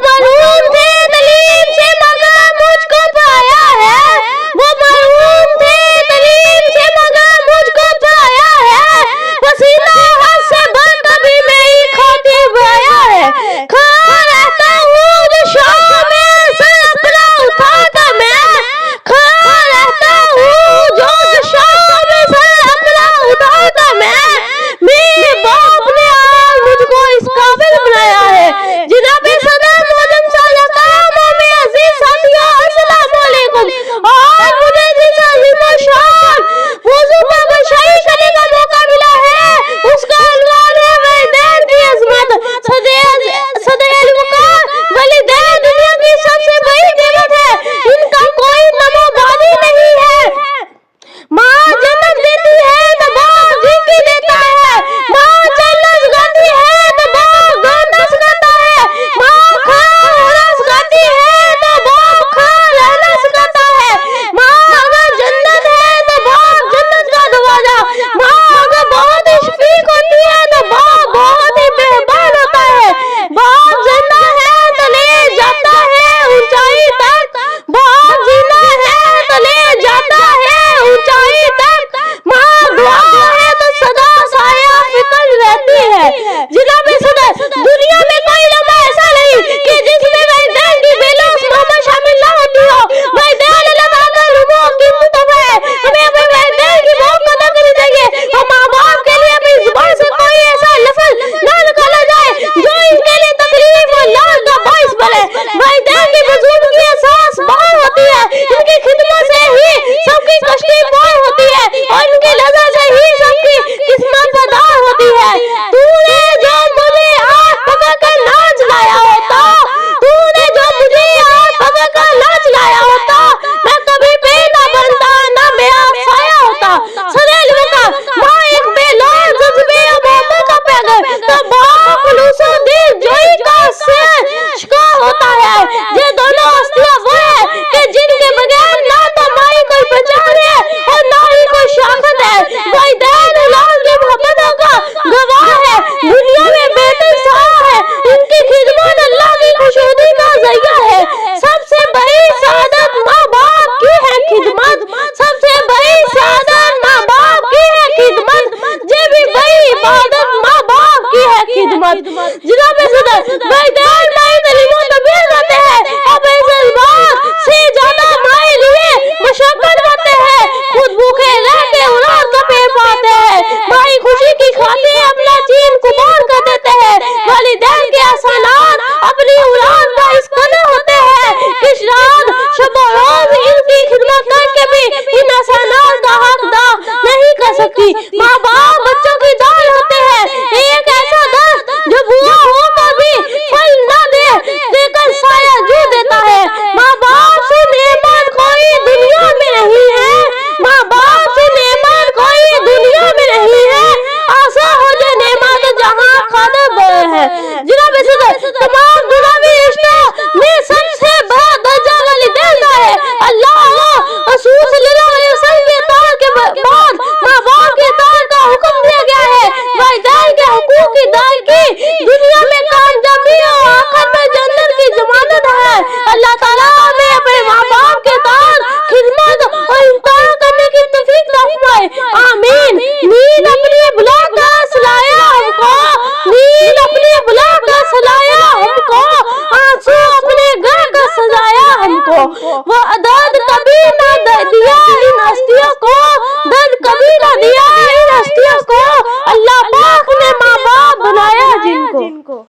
महरूम थे तलीम से मगर मुझको पाया है, वो महरूम थे तलीम से मगर मुझको पाया है, पसीना हद से भर कभी मैं ही खाती पाया है, खा रहता हूँ जो शाम में सर अपना उठा कर मैं, खा रहता हूँ जो शाम में सर अपना उठा कर मैं, मेरे बाप ने आज मुझको इस काबिल बनाया है। जनाब सदर मोहतरम साया करामों में अजीज साथियों अस्सलाम वालेकुम। आज मुझे जिस अजीम शान मौजू पर बशाई करने का मौका मिला है उसका अनवान है वैदैन की अजमत। सदैल वकार वलिदैन दुनिया की सबसे बड़ी नेमत है, इनका कोई नमोबादी नहीं है। माँ जन्नत देती है तो बाप जिंदगी देता है, माँ जन्नत गाती है तो बाप गाना सिखाता है, माँ खा रहना सिखाती है तो बाप खा रहना सिखाता है, माँ अगर जन्नत है तो बाप जन्नत का दरवाजा, माँ अगर बहुत ही शफीक होती है तो बाप बहुत ही मेहरबान होता है, बाप जिंदा है तो ले जाता है ऊंचाई तक, बाप जिंदा है तो ले जाता है ऊंचाई तक, माँ दुआ है तो सदा साया फिक्र रहती है। जनाब सदर दुनिया में कोई लम्हा ऐसा नहीं कि जिसमें वैदैन की बेलौस मोहम्मद शामिल ना होती हो। वैदैन अल्लाह ताला रूहों की कुतुब है, हमें अपने वैदैन की बहुत कदर करनी चाहिए और माँ बाप के लिए अपनी जुबान से कोई ऐसा लफ्ज ना निकाला जाए जो इनके लिए तकलीफ और लाल का बाइस बने। वैदैन की बुजुर्ग की एहसास बाहर होती है, इनकी खिदमत से ही सबकी कश्ती पार होती है और इनकी नजर से ही सबकी किस्मत पधार होती है। तूने जो मुझे आज पकड़ कर नाच लाया होता, तूने जो मुझे आज पकड़ कर नाच लाया होता, मैं कभी पे ना बनता ना मेरा साया होता। सदैल वकार माँ एक बेलौस जज्बे मोहब्बत का पैगर तो बाप खुलूसुद्दीन जोई का शिका होता है। ये दोनों हस्तियां वो है कि जिनके बगैर ना तो माई कोई पहचान है और ना ही कोई शाखत है। वैदैन लाल की मोहब्बतों का गवाह है, दुनिया में बेमिसाल है, इनकी खिदमत अल्लाह की खुशनुदी का जरिया है। सबसे बड़ी सादत माँ बाप की है खिदमत, सबसे बड़ी सादत माँ बाप की है खिदमत, ये भी बड़ी इबादत माँ बाप की है खिदमत। जनाब सदर वैदैन नई तलीमों तबीर करते हैं और बेजबात से ज्यादा माए लिए मशक्कत करते हैं, खुद भूखे रह के उड़ान का पेड़ पाते हैं, माई खुशी की खातिर अपना चीन कुर्बान कर देते हैं। वालिदैन के एहसानात अपनी उड़ान का इस कदर होते हैं कि रात शब व रोज इनकी खिदमत करके भी इन एहसानात का हक अदा नहीं कर सकती। माँ बाप बच्चों की दाल होते हैं, एक ऐसा दर्द जो बुआ होकर भी फल न दे देकर साया जो देता है। माँ बाप से नेमत कोई दुनिया में नहीं है, माँ बाप से नेमत कोई दुनिया में नहीं है, आशा हो जो नेमत जहाँ खादर बड़े है। जनाब सदर तमाम दुनियावी रिश्तों में सबसे बड़ा दर्जा वालिदैन का है। अल्लाह रसूल सल्लल्लाहु अलैहि वसल्लम के इताअत के बाद माँ बाप के इताअत का हुक्म दिया गया है। वैदैन के हुकूक की अदायगी दुनिया में कामयाबी और आखिरत में जन्नत की जमानत है। अल्लाह ताला हमें अपने माँ बाप के इताअत खिदमत और इम्तिहान करने की तौफीक अता फरमाए, आमीन। नींद अपनी बुला कर सुलाया हमको, नींद अपनी बुला कर सुलाया हमको, आंसू अपने घर का सजाया हमको, वो